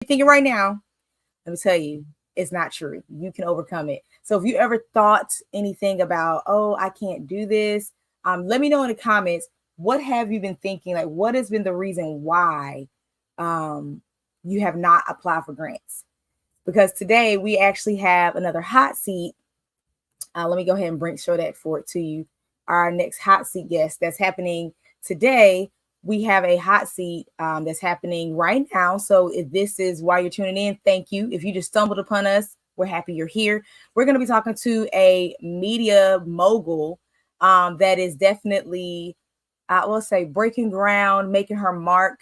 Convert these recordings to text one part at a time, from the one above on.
thinking right now, let me tell you, it's not true. You can overcome it. So if you ever thought anything about, oh, I can't do this, let me know in the comments. What have you been thinking? Like, what has been the reason why you have not applied for grants? Because today we actually have another hot seat. Let me go ahead and show that for it to you. Our next hot seat guest that's happening today. We have a hot seat that's happening right now. So if this is why you're tuning in, thank you. If you just stumbled upon us, we're happy you're here. We're going to be talking to a media mogul that is definitely, I will say, breaking ground, making her mark.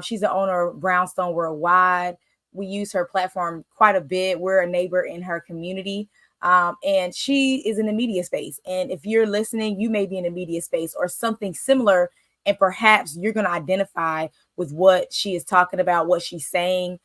She's the owner of Brownstone Worldwide. We use her platform quite a bit. We're a neighbor in her community. And she is in the media space. And if you're listening, you may be in the media space or something similar. And perhaps you're going to identify with what she is talking about, what she's saying,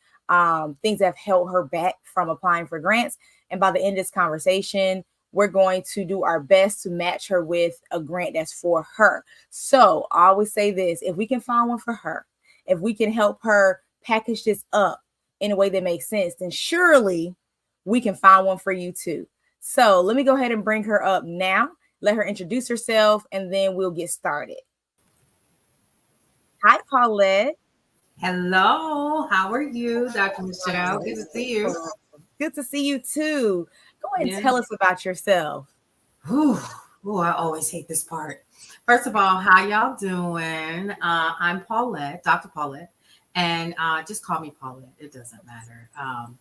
things that have held her back from applying for grants. And by the end of this conversation, we're going to do our best to match her with a grant that's for her. So I always say this, if we can find one for her, if we can help her package this up in a way that makes sense, then surely we can find one for you too. So let me go ahead and bring her up now. Let her introduce herself, and then we'll get started. Hi, Paulette. Hello. How are you, Dr. Michelle? Good to see you. Good to see you too. Go ahead and Yeah. tell us about yourself. Ooh, I always hate this part. First of all, how y'all doing? I'm Paulette, Dr. Paulette, and just call me Paulette. It doesn't matter.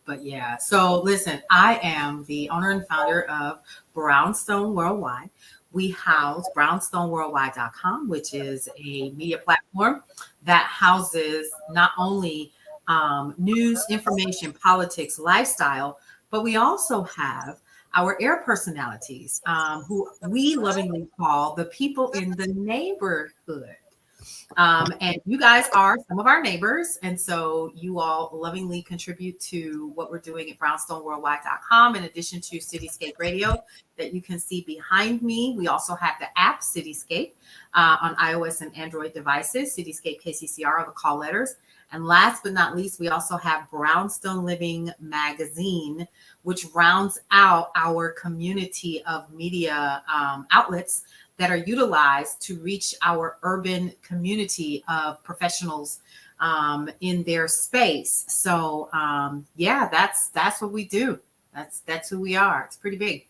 But yeah, so listen, I am the owner and founder of Brownstone Worldwide. We house brownstoneworldwide.com, which is a media platform that houses not only news, information, politics, lifestyle, but we also have our air personalities, who we lovingly call the people in the neighborhood. And you guys are some of our neighbors. And so you all lovingly contribute to what we're doing at brownstoneworldwide.com, in addition to Cityscape Radio that you can see behind me. We also have the app Cityscape on iOS and Android devices. Cityscape KCCR are the call letters. And last but not least, we also have Brownstone Living magazine, which rounds out our community of media outlets that are utilized to reach our urban community of professionals in their space. So yeah, that's what we do. That's who we are. It's pretty big.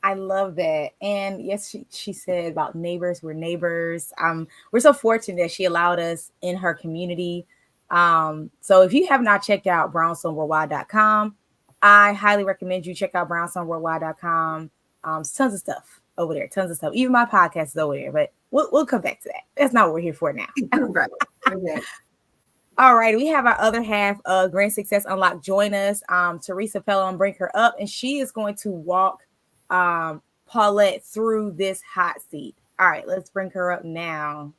I love that. And yes, she said about neighbors. We're neighbors. We're so fortunate that she allowed us in her community. So if you have not checked out brownstoneworldwide.com, I highly recommend you check out brownstoneworldwide.com. Tons of stuff over there. Tons of stuff. Even my podcast is over there, but we'll come back to that. That's not what we're here for now. Right. Okay. All right. We have our other half of Grand Success Unlocked join us. Teresa Pelham, bring her up, and she is going to walk Paulette through this hot seat. All right, let's bring her up now.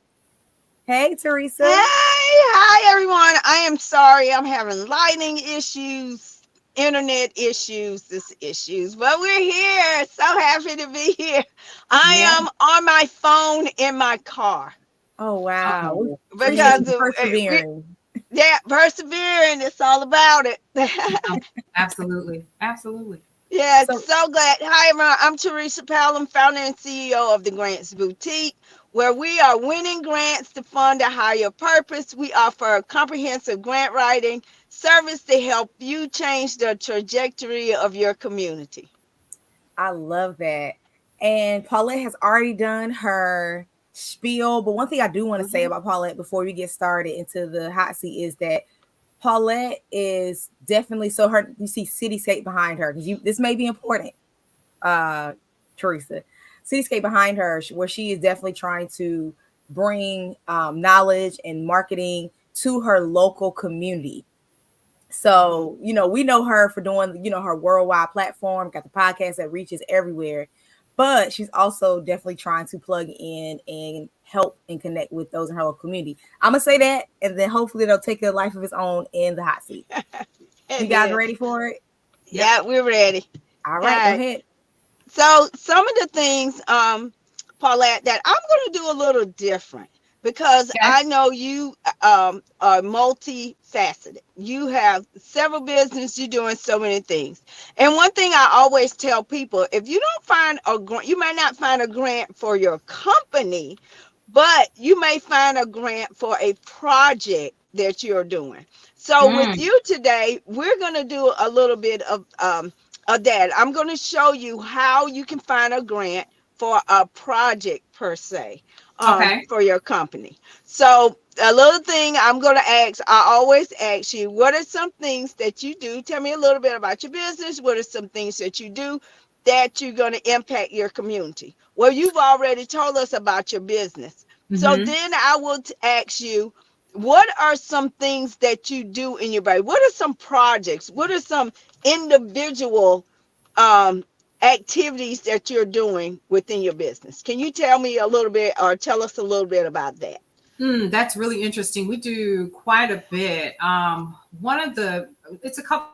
Hey, Teresa. Hey, hi everyone. I am sorry I'm having lighting issues, internet issues, but we're here. So happy to be here. I am on my phone in my car. Oh wow. Because persevering. Persevering. It's all about it. Absolutely. Yeah, so glad. Hi, everyone. I'm Teresa Pelham, founder and CEO of the Grants Boutique, where we are winning grants to fund a higher purpose. We offer comprehensive grant writing service to help you change the trajectory of your community. I love that. And Paulette has already done her spiel. But one thing I do want to say about Paulette before we get started into the hot seat is that Paulette is definitely, so her, you see Cityscape behind her, because this may be important, Teresa. Cityscape behind her, where she is definitely trying to bring knowledge and marketing to her local community. So, we know her for doing, her worldwide platform, got the podcast that reaches everywhere. But she's also definitely trying to plug in and help and connect with those in her local community. I'm going to say that, and then hopefully they'll take a life of its own in the hot seat. You guys ready for it? Yeah, we're ready. All right, go ahead. So some of the things, Paulette, that I'm going to do a little different. because Okay. I know you are multifaceted. You have several businesses, you're doing so many things. And one thing I always tell people, if you don't find a grant, you may not find a grant for your company, but you may find a grant for a project that you're doing. So with Mm, you today, we're going to do a little bit of that. I'm going to show you how you can find a grant for a project per se, okay. for your company. So a little thing I'm going to ask, I always ask you, what are some things that you do? Tell me a little bit about your business. What are some things that you do that you're going to impact your community? Well, you've already told us about your business. So Mm-hmm. then I will ask you, what are some things that you do in your body? What are some projects? What are some individual um, activities that you're doing within your business? Can you tell me a little bit or tell us a little bit about that? That's really interesting. We do quite a bit. One of the, it's a couple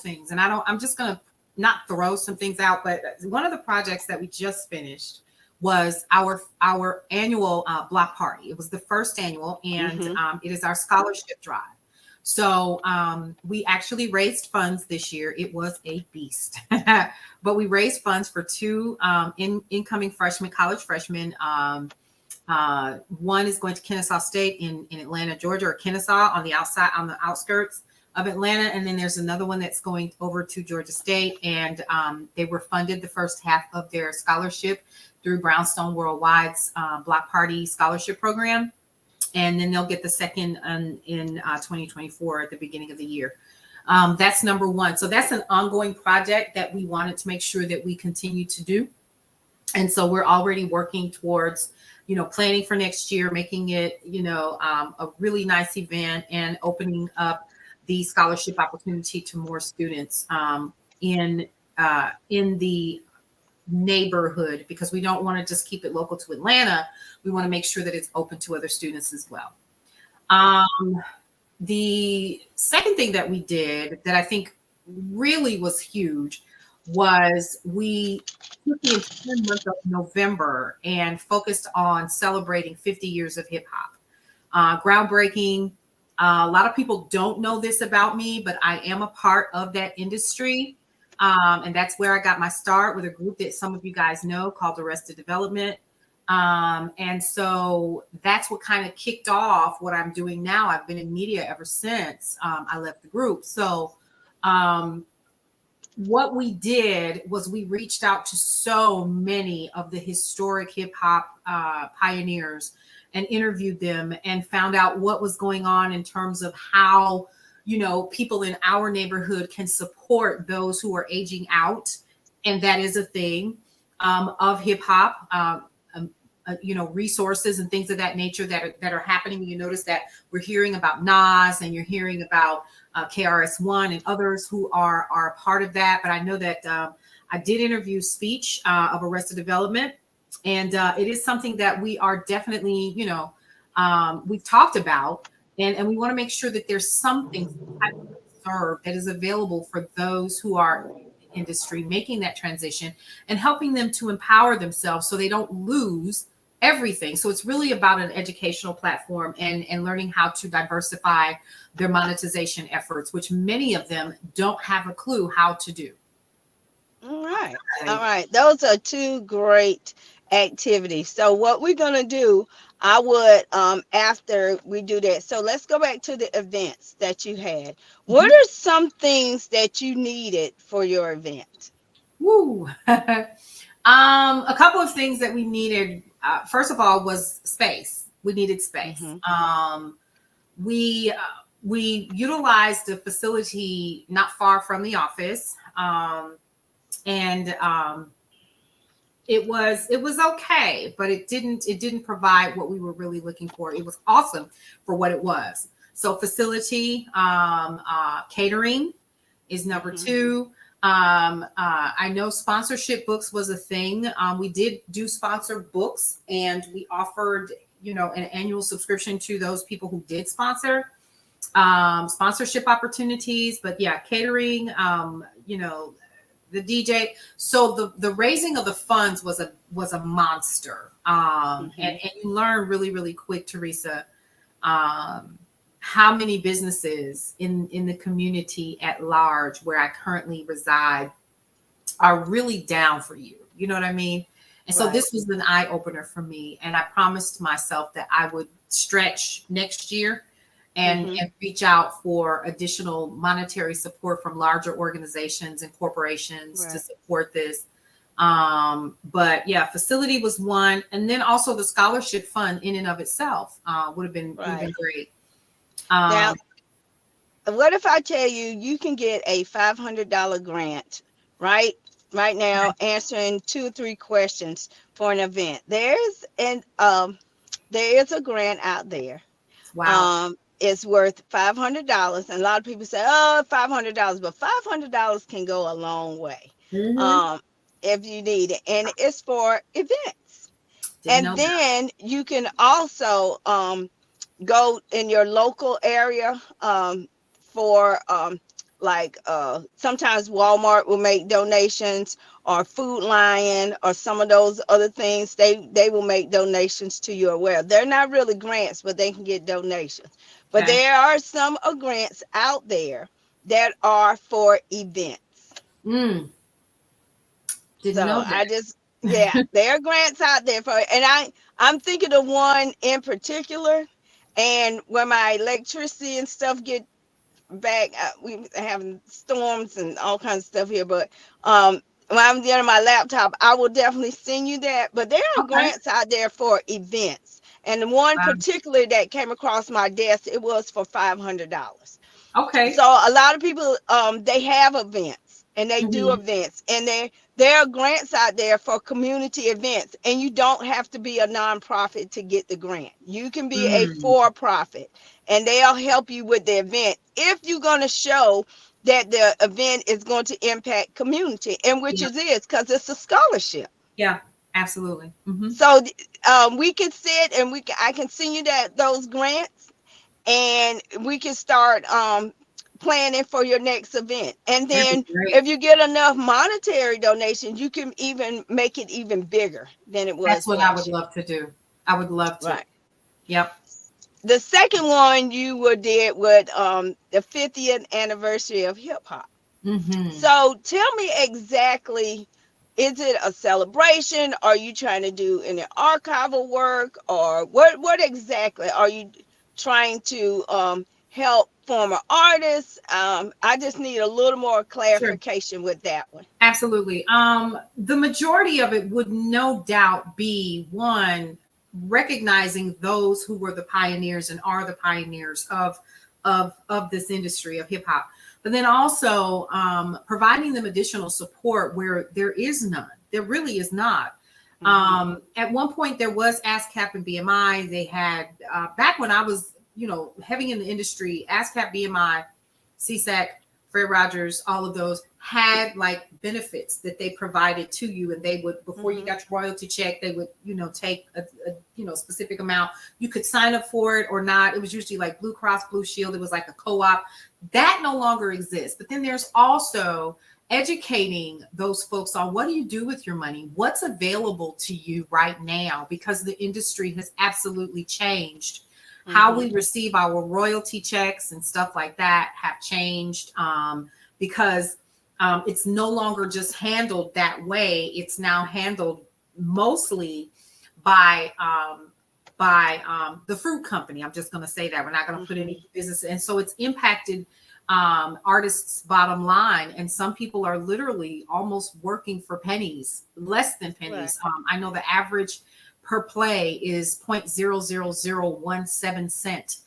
things, and I'm just going to not throw some things out, but one of the projects that we just finished was our annual block party. It was the first annual, and Mm-hmm. it is our scholarship drive. So we actually raised funds this year. It was a beast, but we raised funds for two incoming freshmen, college freshmen. One is going to Kennesaw State in Atlanta, Georgia, or Kennesaw on the outside, on the outskirts of Atlanta. And then there's another one that's going over to Georgia State. And they were funded the first half of their scholarship through Brownstone Worldwide's Block Party Scholarship Program. And then they'll get the second in 2024 at the beginning of the year. That's number one. So that's an ongoing project that we wanted to make sure that we continue to do. And so we're already working towards, planning for next year, making it, a really nice event and opening up the scholarship opportunity to more students in the neighborhood, because we don't want to just keep it local to Atlanta. We want to make sure that it's open to other students as well. The second thing that we did that I think really was huge was we took the entire month of November and focused on celebrating 50 years of hip hop. Groundbreaking. A lot of people don't know this about me, but I am a part of that industry. And that's where I got my start with a group that some of you guys know called Arrested Development. And so that's what kind of kicked off what I'm doing now. I've been in media ever since I left the group. So what we did was we reached out to so many of the historic hip hop pioneers and interviewed them and found out what was going on in terms of how, people in our neighborhood can support those who are aging out. And that is a thing of hip hop. Resources and things of that nature that are happening. You notice that we're hearing about Nas, and you're hearing about KRS-One and others who are a part of that. But I know that I did interview Speech of Arrested Development, and it is something that we are definitely, we've talked about, and we want to make sure that there's something served that is available for those who are in the industry making that transition and helping them to empower themselves so they don't lose everything. So it's really about an educational platform and learning how to diversify their monetization efforts, which many of them don't have a clue how to do. All right. All right. Those are two great activities. So what we're going to do, I would, after we do that. So let's go back to the events that you had. What are some things that you needed for your event? Woo. A couple of things that we needed. First of all, was space. We needed space. Mm-hmm. We utilized a facility not far from the office, and it was okay, but it didn't provide what we were really looking for. It was awesome for what it was. So facility, catering is number Mm-hmm. two. I know sponsorship books was a thing. We did do sponsored books, and we offered, an annual subscription to those people who did sponsor sponsorship opportunities. But yeah, catering, the DJ. So the raising of the funds was a monster. And you learn really, really quick, Teresa, how many businesses in the community at large where I currently reside are really down for you. You know what I mean? And so this was an eye opener for me. And I promised myself that I would stretch next year and reach out for additional monetary support from larger organizations and corporations to support this. But yeah, facility was one. And then also the scholarship fund in and of itself would have been great. Now, what if I tell you you can get a $500 grant, right now, answering 2 or 3 questions for an event? There is a grant out there. Wow. It's worth $500, and a lot of people say, "Oh, $500," but $500 can go a long way if you need it, and it's for events. And then you can also go in your local area for sometimes Walmart will make donations, or Food Lion, or some of those other things. They will make donations to you as well. They're not really grants, but they can get donations. But there are some grants out there that are for events. Didn't know that. There are grants out there for, and I'm thinking of one in particular. And when my electricity and stuff get back, we having storms and all kinds of stuff here, but when I'm there on my laptop, I will definitely send you that. But there are grants out there for events, and the one particularly that came across my desk, it was for $500. Okay. So a lot of people they have events, and they do events, and there are grants out there for community events, and you don't have to be a nonprofit to get the grant. You can be a for-profit, and they'll help you with the event if you're going to show that the event is going to impact community, and which it is, because it's a scholarship. Yeah, absolutely. So we can sit and I can send you those grants, and we can start planning for your next event. And then if you get enough monetary donations, you can even make it even bigger than it was. That's what I would love to do. I would love to. Right. Yep. The second one you did with the 50th anniversary of hip hop. So tell me exactly, is it a celebration? Are you trying to do any archival work, or what exactly are you trying to help former artists? I just need a little more clarification with that one. Absolutely. The majority of it would no doubt be, one, recognizing those who were the pioneers and are the pioneers of this industry of hip hop, but then also providing them additional support where there is none. There really is not. At one point there was ASCAP and BMI. They had back when I was heavy in the industry, ASCAP, BMI, CSAC, Fred Rogers, all of those had like benefits that they provided to you, and they would, before you got your royalty check, they would take a specific amount. You could sign up for it or not. It was usually like Blue Cross Blue Shield. It was like a co-op. That no longer exists. But then there's also educating those folks on what do you do with your money, what's available to you right now, because the industry has absolutely changed. How we receive our royalty checks and stuff like that have changed, because it's no longer just handled that way. It's now handled mostly by the fruit company. I'm just going to say that. We're not going to put any business. And so it's impacted artists' bottom line. And some people are literally almost working for pennies, less than pennies. I know the average per play is 0.00017 cent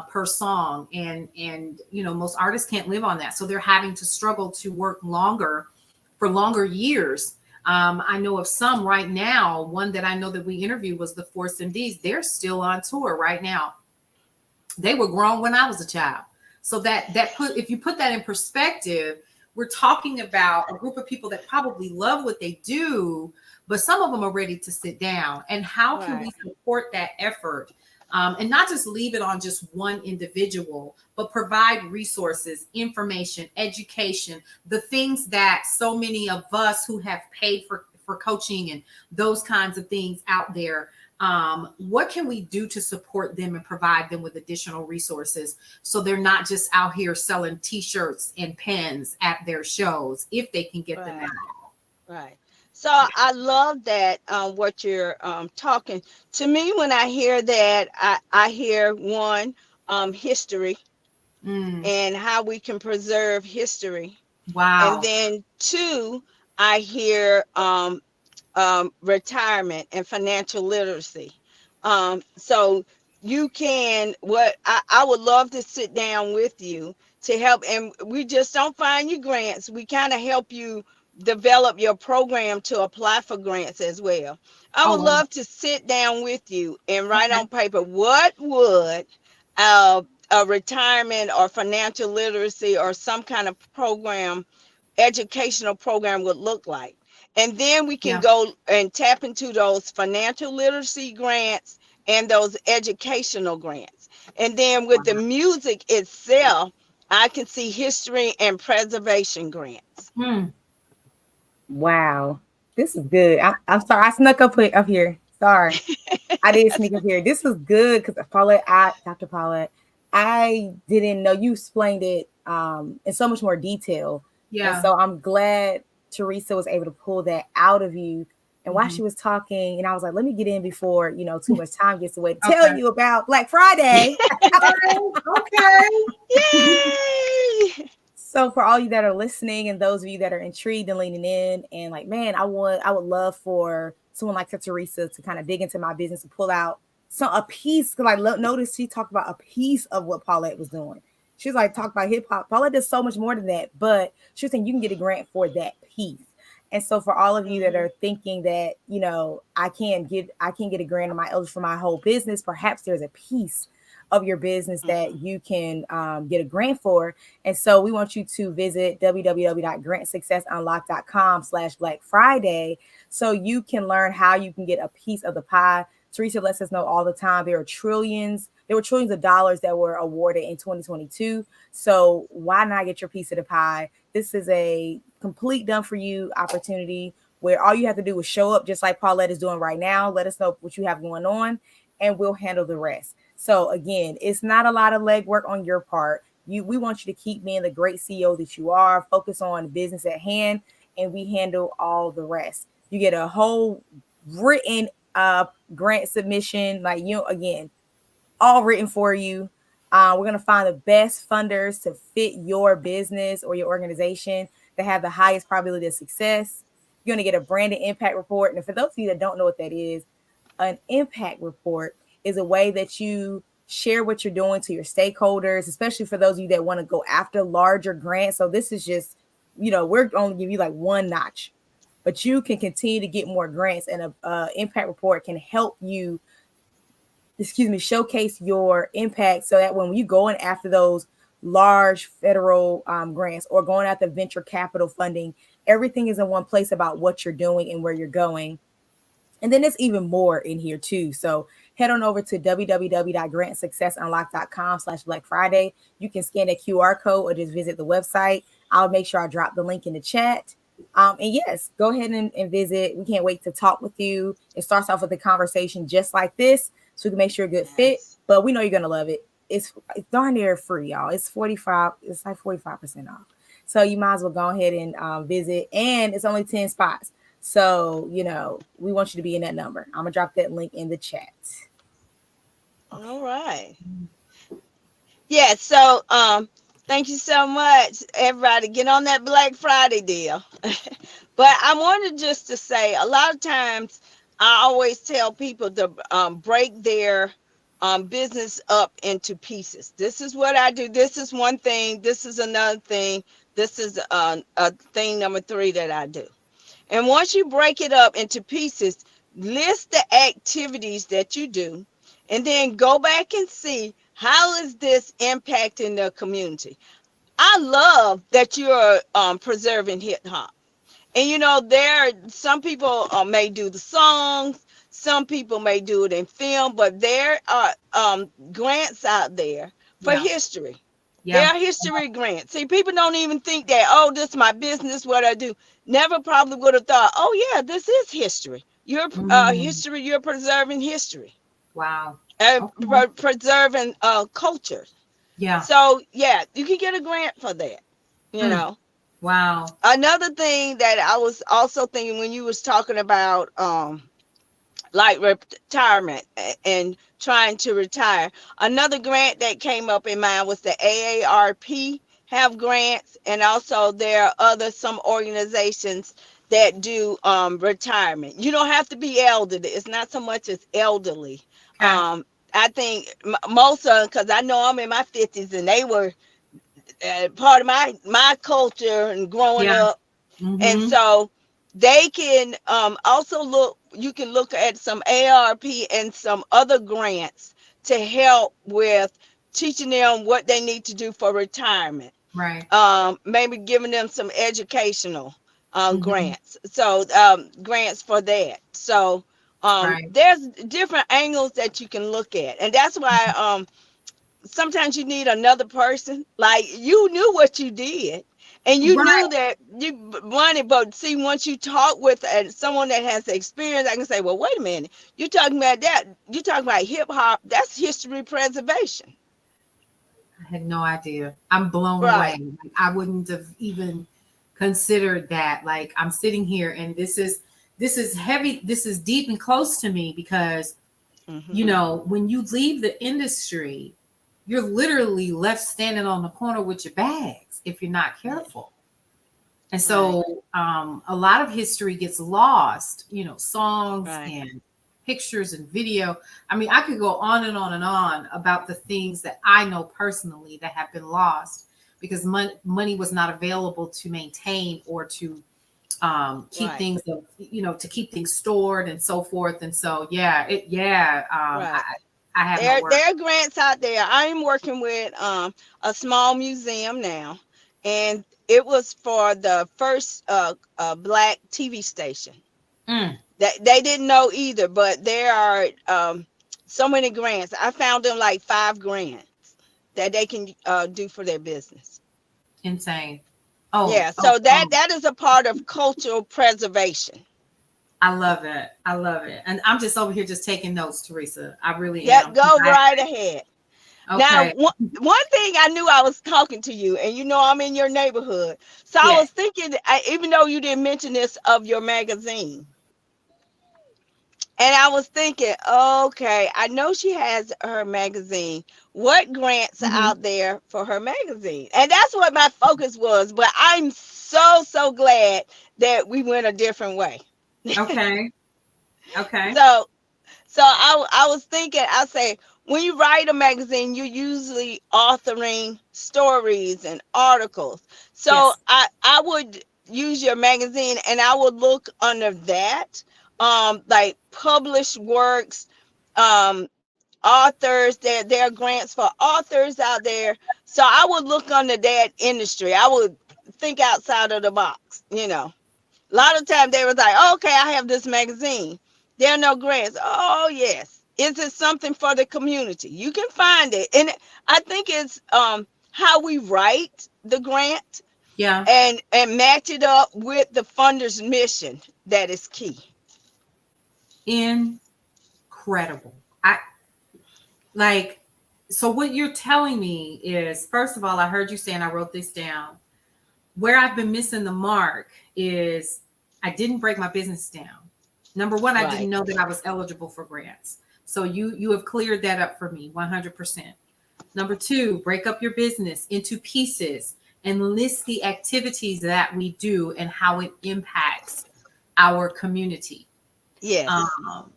per song, and most artists can't live on that, so they're having to struggle to work longer years. I know of some right now. One that I know that we interviewed was the Force MDs. They're still on tour right now. They were grown when I was a child. So if you put that in perspective, we're talking about a group of people that probably love what they do, but some of them are ready to sit down. And how can we support that effort? and not just leave it on just one individual, but provide resources, information, education, the things that so many of us who have paid for coaching and those kinds of things out there. What can we do to support them and provide them with additional resources so they're not just out here selling t-shirts and pens at their shows if they can get them out? Right. So I love that what you're talking to me. When I hear that, I hear one, history and how we can preserve history. Wow. And then two, I hear retirement and financial literacy. So you can, what I would love to sit down with you to help, and we just don't find you grants. We kind of help you develop your program to apply for grants as well. I would love to sit down with you and write on paper what would a retirement or financial literacy or some kind of program, educational program would look like. And then we can go and tap into those financial literacy grants and those educational grants. And then with the music itself, I can see history and preservation grants. Wow, this is good. I'm sorry, I snuck up here. Sorry, I did sneak up here. This is good because Dr. Paulette, I didn't know you explained it in so much more detail. Yeah. And so I'm glad Teresa was able to pull that out of you. And while she was talking, and I was like, let me get in before, too much time gets away to tell you about Black Friday. Okay. Yay! So for all you that are listening and those of you that are intrigued and leaning in and like, man, I would love for someone like Teresa to kind of dig into my business and pull out a piece. Because I noticed she talked about a piece of what Paulette was doing. She was like, talk about hip hop. Paulette does so much more than that, but she was saying you can get a grant for that piece. And so for all of you that are thinking that, I can't get a grant on for my whole business, perhaps there's a piece of your business that you can get a grant for. And so we want you to visit www.grantsuccessunlock.com/Black Friday so you can learn how you can get a piece of the pie. Teresa lets us know all the time there were trillions of dollars that were awarded in 2022. So why not get your piece of the pie? This is a complete done for you opportunity where all you have to do is show up just like Paulette is doing right now. Let us know what you have going on and we'll handle the rest. So again, it's not a lot of legwork on your part. We want you to keep being the great CEO that you are, focus on business at hand, and we handle all the rest. You get a whole written grant submission, again, all written for you. We're going to find the best funders to fit your business or your organization that have the highest probability of success. You're going to get a branded impact report. And for those of you that don't know what that is, an impact report is a way that you share what you're doing to your stakeholders, especially for those of you that want to go after larger grants. So this is just, we're only give you like one notch, but you can continue to get more grants, and a impact report can help you, showcase your impact so that when you go in after those large federal grants or going after venture capital funding, everything is in one place about what you're doing and where you're going. And then there's even more in here too. So head on over to www.grantsuccessunlock.com/Black Friday. You can scan that QR code or just visit the website. I'll make sure I drop the link in the chat. And yes, go ahead and visit. We can't wait to talk with you. It starts off with a conversation just like this, so we can make sure you're a good fit. But we know you're gonna love it. It's darn near free, y'all. It's 45. It's like 45% off. So you might as well go ahead and visit. And it's only 10 spots. So, we want you to be in that number. I'm going to drop that link in the chat. Okay. All right. Yeah. So, thank you so much, everybody. Get on that Black Friday deal. But I wanted just to say, a lot of times I always tell people to break their business up into pieces. This is what I do. This is one thing. This is another thing. This is a thing number 3 that I do. And once you break it up into pieces, list the activities that you do, and then go back and see how is this impacting the community. I love that you're preserving hip hop. And there some people may do the songs, some people may do it in film, but there are grants out there for Yeah. history. There Yeah. are history grants. See, people don't even think that, oh, this is my business, what I do. Never probably would have thought, oh, yeah, this is history. You're Mm. history, you're preserving history Wow. and Okay. preserving culture. Yeah. So, yeah, you can get a grant for that, you Mm. know. Wow. Another thing that I was also thinking when you was talking about like retirement and trying to retire. Another grant that came up in mind was the AARP have grants, and also there are some organizations that do retirement. You don't have to be elderly. It's not so much as elderly. Okay. I think most of them, because I know I'm in my 50s and they were part of my culture and growing Yeah. up, and Mm-hmm. so they can also look, you can look at some ARP and some other grants to help with teaching them what they need to do for retirement. Right. Maybe giving them some educational Mm-hmm. grants. So grants for that. So Right. there's different angles that you can look at. And that's why sometimes you need another person. Like you knew what you did, and you Right. knew that you wanted, but see, once you talk with someone that has experience, I can say, well, wait a minute, you're talking about that. You're talking about hip hop. That's history preservation. I had no idea. I'm blown away. Right. Like, I wouldn't have even considered that. Like I'm sitting here and this is heavy. This is deep and close to me because Mm-hmm. when you leave the industry, you're literally left standing on the corner with your bags if you're not careful. And Right. so a lot of history gets lost, songs Right. and pictures and video. I mean, I could go on and on and on about the things that I know personally that have been lost because money was not available to maintain or to keep Right. things, to keep things stored and so forth. And so, yeah, Right. I have no There words. are grants out there. I'm working with a small museum now, and it was for the first black TV station. Mm, That they didn't know either, but there are so many grants. I found them like 5 grants that they can do for their business. insane. Oh, Yeah, oh, so oh. that is a part of cultural preservation. I love it. I love it. And I'm just over here just taking notes, Teresa. I really Yep, am. go right ahead. Now, Okay. one thing I knew, I was talking to you, and I'm in your neighborhood. So I Yes. was thinking, even though you didn't mention this, of your magazine. And I was thinking, okay, I know she has her magazine. What grants are Hmm. out there for her magazine? And that's what my focus was. But I'm so, so glad that we went a different way. Okay. Okay. So I was thinking, I say, when you write a magazine, you're usually authoring stories and articles. So Yes. I would use your magazine and I would look under that, like published works, um, authors. There are grants for authors out there. So I would look under that industry. I would think outside of the box. A lot of times they was like, oh, okay, I have this magazine. There are no grants. Oh, yes. Is it something for the community? You can find it. And I think it's how we write the grant Yeah. and match it up with the funder's mission that is key. Incredible. I like, so what you're telling me is, first of all, I heard you saying, I wrote this down. Where I've been missing the mark is I didn't break my business down. Number one, I didn't Right. know that I was eligible for grants. So you have cleared that up for me 100%. Number two, break up your business into pieces and list the activities that we do and how it impacts our community. Yes. Um,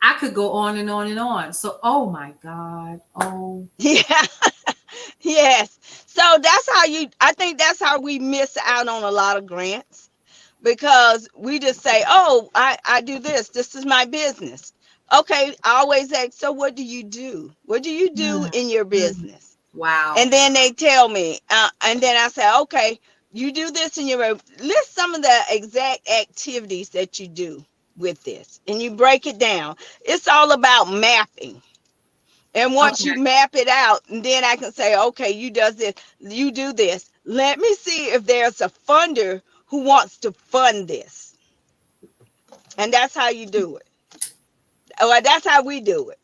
I could go on and on and on. So, oh my God. Oh, Yeah. Yes. So I think that's how we miss out on a lot of grants, because we just say, oh, I do this. This is my business. Okay. I always ask, so what do you do? What do you do mm, in your mm. business? Wow. And then they tell me, and then I say, okay, you do this in your, list some of the exact activities that you do. with this, and you break it down. It's all about mapping. And once Okay. you map it out, and then I can say, okay, you does this, you do this. Let me see if there's a funder who wants to fund this. And that's how you do it. Well, that's how we do it.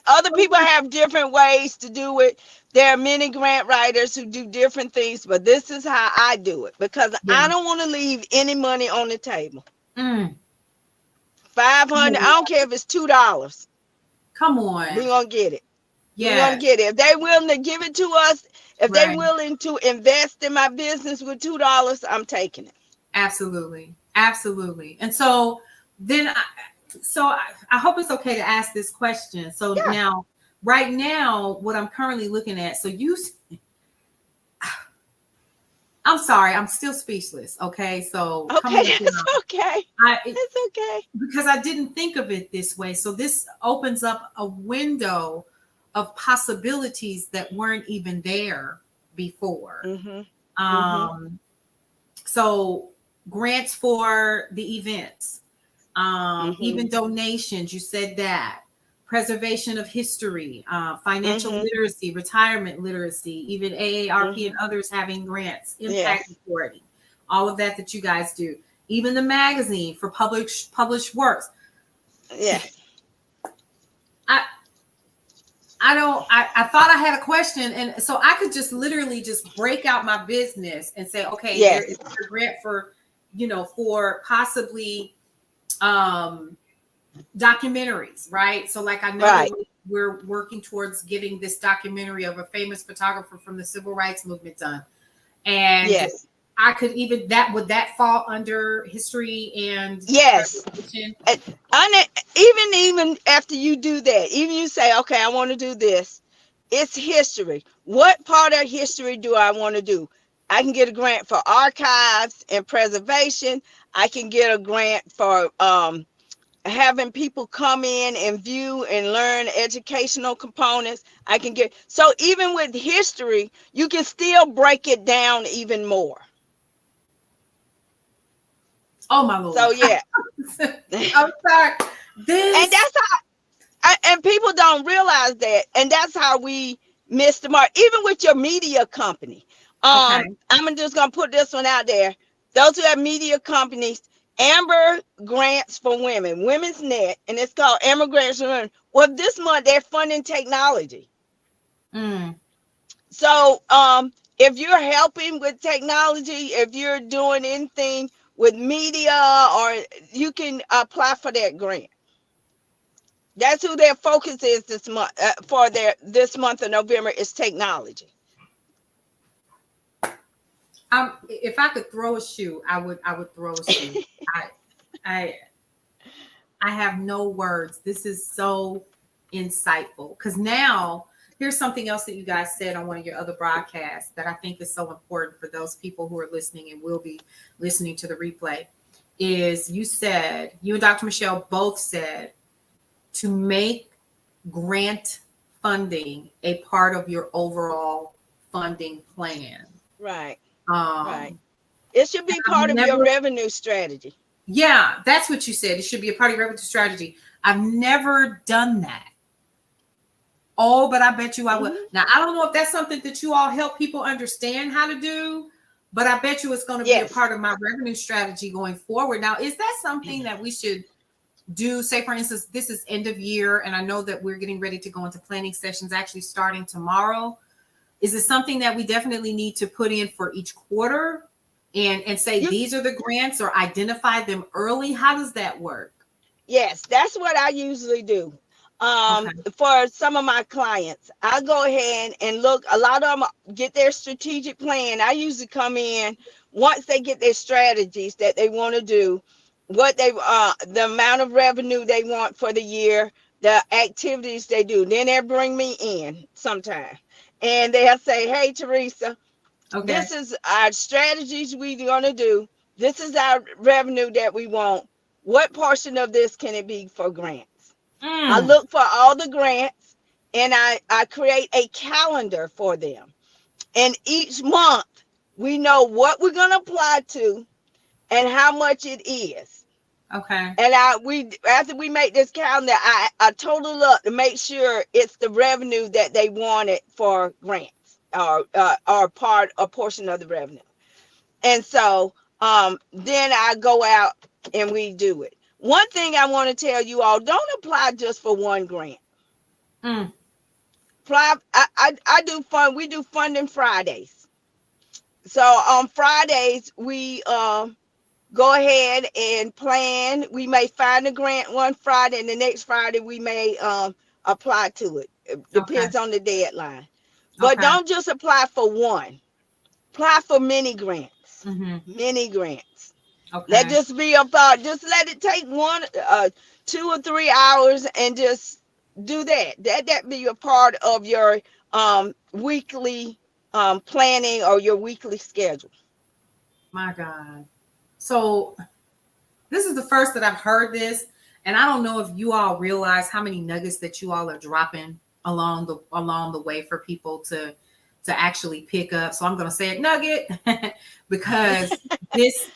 Other people have different ways to do it. There are many grant writers who do different things, but this is how I do it because Yeah. I don't want to leave any money on the table. Mm. 500, I don't care if it's $2. Come on. We're going to get it. Yeah. We're going to get it. If they're willing to give it to us, if they're Right. willing to invest in my business with $2, I'm taking it. Absolutely. Absolutely. And so then, I hope it's okay to ask this question. So Yeah. now, right now, what I'm currently looking at, I'm sorry, I'm still speechless. Okay. So Okay, that's okay. It's okay. Because I didn't think of it this way. So this opens up a window of possibilities that weren't even there before. Mm-hmm. So grants for the events, even donations, you said that, preservation of history, financial literacy, retirement literacy, even AARP and others having grants, impact reporting, all of that you guys do, even the magazine for published works. Yeah. I thought I had a question, and so I could just literally just break out my business and say, okay, Yes. there is a grant for, for possibly documentaries, right? So like I know Right. we're working towards getting this documentary of a famous photographer from the civil rights movement done. And yes. I could even would that fall under history and yes. preservation? Even after you do that, even you say, okay, I want to do this, it's history. What part of history do I want to do? I can get a grant for archives and preservation. I can get a grant for having people come in and view and learn educational components. I can get, so even with history, you can still break it down even more. Oh my Lord. So yeah. I'm sorry. And that's how, and people don't realize that. And that's how we miss the mark, even with your media company. Okay. I'm just going to put this one out there. Those who have media companies, Amber Grants for Women, Women's Net, and it's called Amber Grants for Women. Well, this month they're funding technology. So if you're helping with technology, if you're doing anything with media, or you can apply for that grant. That's who their focus is this month. This month of November is technology. If I could throw a shoe, I would throw a shoe. I have no words. This is so insightful, because now here's something else that you guys said on one of your other broadcasts that I think is so important for those people who are listening and will be listening to the replay. Is you and Dr. Michelle both said to make grant funding a part of your overall funding plan. Right. Right. It should be part of your revenue strategy. Yeah, that's what you said. It should be a part of your revenue strategy. I've never done that. Oh, but I bet you I will. Now, I don't know if that's something that you all help people understand how to do, but I bet you it's going to be a part of my revenue strategy going forward. Now, is that something that we should do? Say, for instance, this is end of year, and I know that we're getting ready to go into planning sessions actually starting tomorrow. Is it something that we definitely need to put in for each quarter and say these are the grants, or identify them early? How does that work? Yes, that's what I usually do. For some of my clients, I go ahead and look. A lot of them get their strategic plan. I usually come in once they get their strategies that they want to do, what they the amount of revenue they want for the year, the activities they do. Then they bring me in sometime, and they'll say, "Hey, Teresa, this is our strategies we're going to do. This is our revenue that we want. What portion of this can it be for grants?" I look for all the grants, and I create a calendar for them. And each month we know what we're going to apply to and how much it is. Okay. And after we make this calendar, I total up to make sure it's the revenue that they wanted for grants or a portion of the revenue. And so then I go out and we do it. One thing I want to tell you all, don't apply just for one grant. Mm. I do fund. We do funding Fridays. So on Fridays we go ahead and plan. We may find a grant one Friday, and the next Friday we may apply to it. It depends on the deadline. But don't just apply for one. Apply for many grants. Many grants. Let just be about. Just let it take 2 or 3 hours, and just do that. That be a part of your weekly planning or your weekly schedule. My God. So this is the first that I've heard this, and I don't know if you all realize how many nuggets that you all are dropping along the way for people to actually pick up. So I'm going to say it nugget because this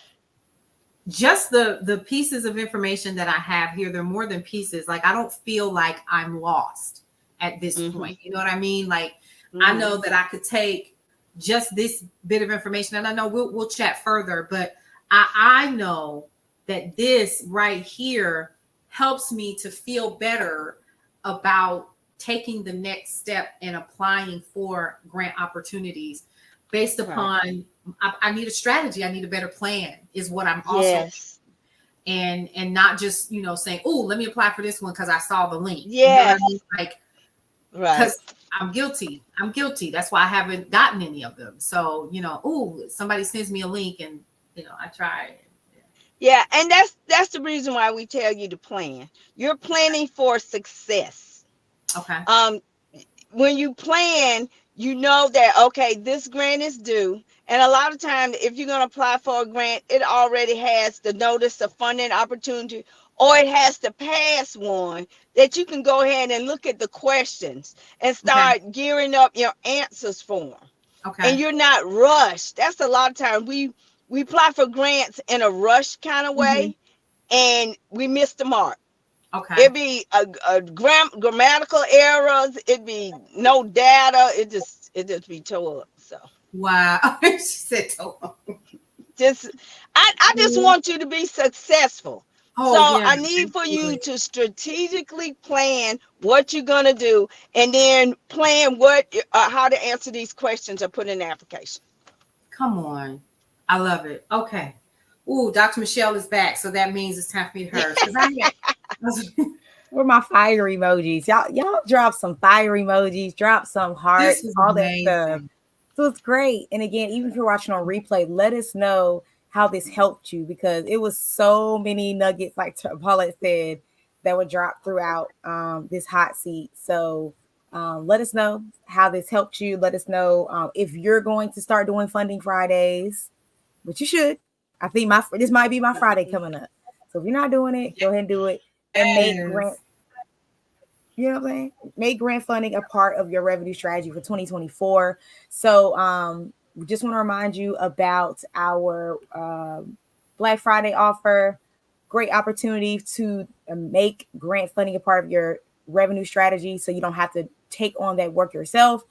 just the pieces of information that I have here, they're more than pieces. Like, I don't feel like I'm lost at this point. You know what I mean? Like, I know that I could take just this bit of information, and I know we'll chat further, but I know that this right here helps me to feel better about taking the next step and applying for grant opportunities based upon I need a strategy. I need a better plan is what I'm also and not just, saying, oh, let me apply for this one because I saw the link. You know what I mean? Like, because I'm guilty. That's why I haven't gotten any of them. So, oh, somebody sends me a link and, I try. Yeah. And that's the reason why we tell you to plan. You're planning for success. Okay. When you plan, you know that, okay, this grant is due. And a lot of times, if you're going to apply for a grant, it already has the notice of funding opportunity, or it has to pass one that you can go ahead and look at the questions and start gearing up your answers for them. Okay. And you're not rushed. That's a lot of times we apply for grants in a rush kind of way, and we miss the mark. Okay. It'd be a grammatical errors. It'd be no data. It just be tore up. So wow, she said tore up. I just want you to be successful. Oh, so yeah, I need for you to strategically plan what you're gonna do, and then plan how to answer these questions or put in the application. Come on, I love it. Okay. Ooh, Dr. Michelle is back, so that means it's time for me to her. Where my fire emojis? Y'all drop some fire emojis, drop some hearts, all that stuff. So it's great. And again, even if you're watching on replay, let us know how this helped you, because it was so many nuggets, like Paulette said, that were dropped throughout this hot seat. So let us know how this helped you. Let us know if you're going to start doing Funding Fridays, which you should. I think this might be my Friday coming up. So if you're not doing it, go ahead and do it. And make grant, you know what I'm saying? Make grant funding a part of your revenue strategy for 2024. So we just want to remind you about our Black Friday offer. Great opportunity to make grant funding a part of your revenue strategy, so you don't have to take on that work yourself.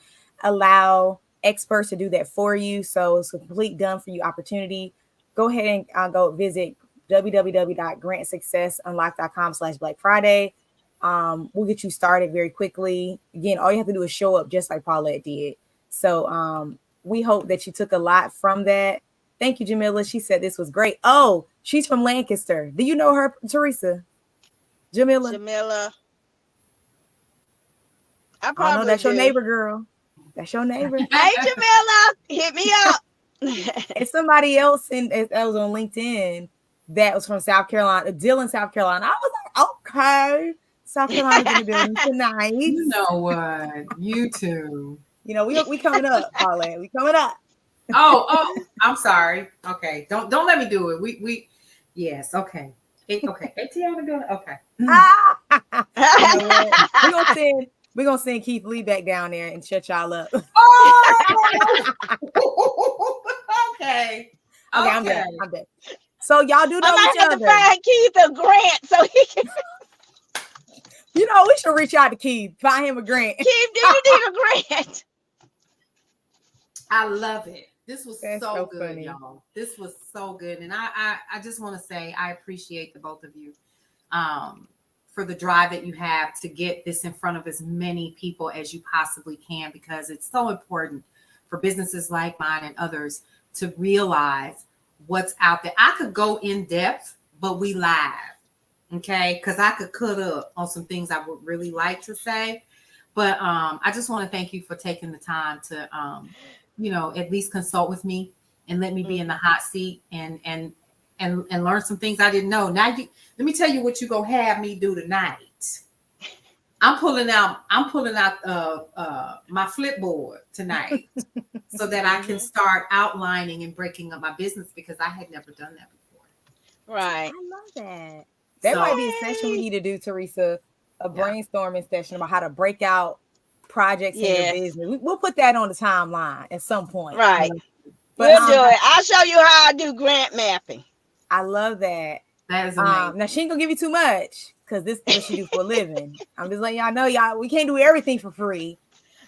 Allow experts to do that for you. So it's a complete done for you opportunity. Go ahead and go visit www.grantsuccessunlock.com/Black Friday. We'll get you started very quickly. Again, all you have to do is show up, just like Paulette did. So we hope that you took a lot from that. Thank you, Jamila. She said this was great. Oh, she's from Lancaster. Do you know her, Teresa? Jamila. I probably know that's your neighbor, girl. That's your neighbor. Hey, Jamila, hit me up. And somebody else that was on LinkedIn that was from South Carolina, Dillon, South Carolina. I was like, okay, South Carolina's in the building tonight. You know what? You too. We coming up, Paulette. We coming up. Oh, I'm sorry. Okay, don't let me do it. We yes, okay. Okay. ATL doing it. Okay. We're gonna send Keith Lee back down there and shut y'all up. Oh! Okay. I'm done. So y'all do know I might each have other. to find Keith a grant so he can. You know, we should reach out to Keith, find him a grant. Keith, do you need a grant? I love it. This was That's so so good, funny. y'all. This was so good. And I just want to say I appreciate the both of you for the drive that you have to get this in front of as many people as you possibly can, because it's so important for businesses like mine and others to realize what's out there. I could go in depth, but we live, okay? Because I could cut up on some things I would really like to say. But I just want to thank you for taking the time to, at least consult with me and let me be in the hot seat and learn some things I didn't know. Now, let me tell you what you're gonna have me do tonight. I'm pulling out my flipboard tonight so that I can start outlining and breaking up my business, because I had never done that before. Right. I love that. That might be a session we need to do, Teresa. A brainstorming session about how to break out projects in your business. We'll put that on the timeline at some point. Right. But, we'll do it. I'll show you how I do grant mapping. I love that. That is amazing. Now she ain't gonna give you too much, because this is what she do for a living. I'm just letting y'all know, we can't do everything for free.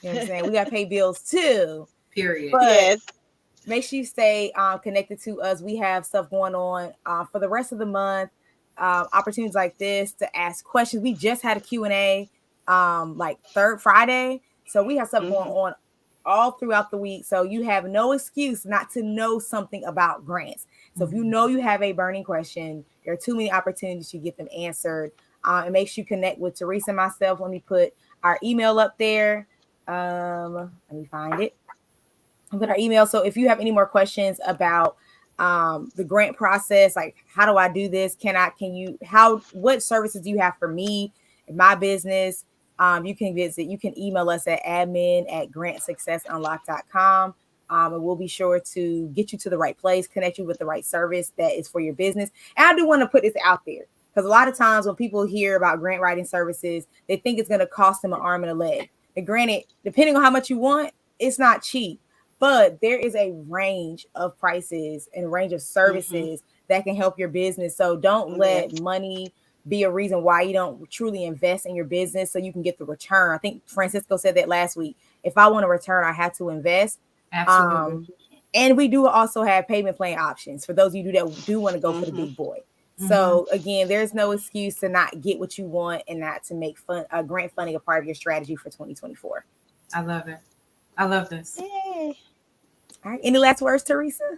You know what I'm saying? We gotta pay bills too. Period. But make sure you stay connected to us. We have stuff going on for the rest of the month. Opportunities like this to ask questions. We just had a Q&A like third Friday. So we have stuff going on all throughout the week. So you have no excuse not to know something about grants. So if you know you have a burning question, there are too many opportunities to get them answered. And make sure you connect with Teresa and myself. Let me put our email up there. Let me find it. I'll put our email. So if you have any more questions about the grant process, like how do I do this? What services do you have for me in my business? You can email us at admin@grantsuccessunlock.com. And we'll be sure to get you to the right place, connect you with the right service that is for your business. And I do want to put this out there, because a lot of times when people hear about grant writing services, they think it's going to cost them an arm and a leg. And granted, depending on how much you want, it's not cheap. But there is a range of prices and a range of services that can help your business. So don't let money be a reason why you don't truly invest in your business so you can get the return. I think Francisco said that last week. If I want a return, I have to invest. Absolutely. And we do also have payment plan options for those of you that do want to go for the big boy. So again, there's no excuse to not get what you want and not to make grant funding a part of your strategy for 2024. I love it. I love this. Yay. All right. Any last words, Teresa?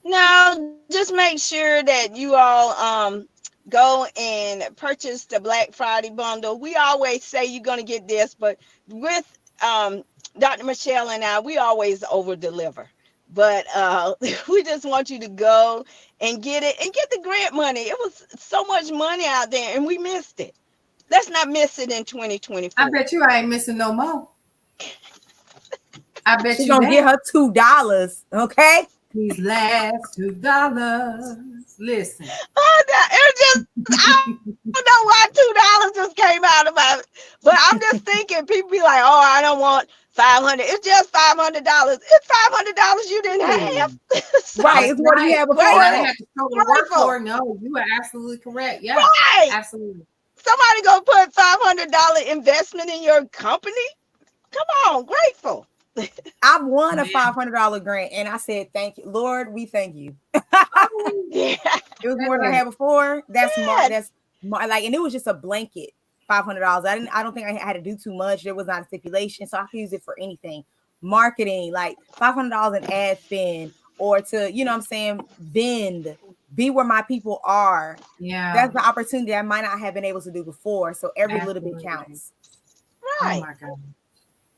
No, just make sure that you all go and purchase the Black Friday bundle. We always say you're going to get this, but with Dr. Michelle and I, we always over deliver. But we just want you to go and get it and get the grant money. It was so much money out there and we missed it. Let's not miss it in 2024. I bet you I ain't missing no more. I bet she's you gonna get her $2. Okay. These last $2. Listen. Oh, it just I don't know why $2 just came out of my. But I'm just thinking, people be like, "Oh, I don't want $500. It's just $500. It's $500 you didn't have." So, right. It's what you have before. I have to show the work for. No, you are absolutely correct. Yeah. Right. Absolutely. Somebody gonna put $500 investment in your company? Come on, grateful. I've won a $500 grant, and I said, "Thank you, Lord. We thank you." Yeah. It was more than I had before. That's like, and it was just a blanket $500. I don't think I had to do too much. There was not a stipulation, so I could use it for anything. Marketing, like $500 in ad spend, or to, you know what I'm saying, vend, be where my people are. Yeah, that's the opportunity I might not have been able to do before. So every little bit counts. Right. Oh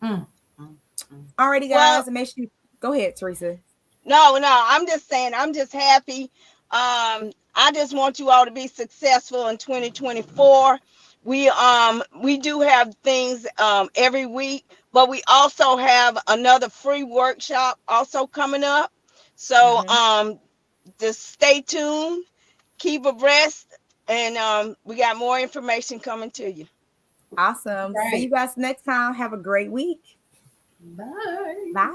my God. Alrighty, guys. Make sure you go ahead, Teresa. No, I'm just saying, I'm just happy. I just want you all to be successful in 2024. We do have things every week, but we also have another free workshop also coming up. So just stay tuned, keep abreast, and we got more information coming to you. Awesome. Right. See you guys next time. Have a great week. Bye. Bye.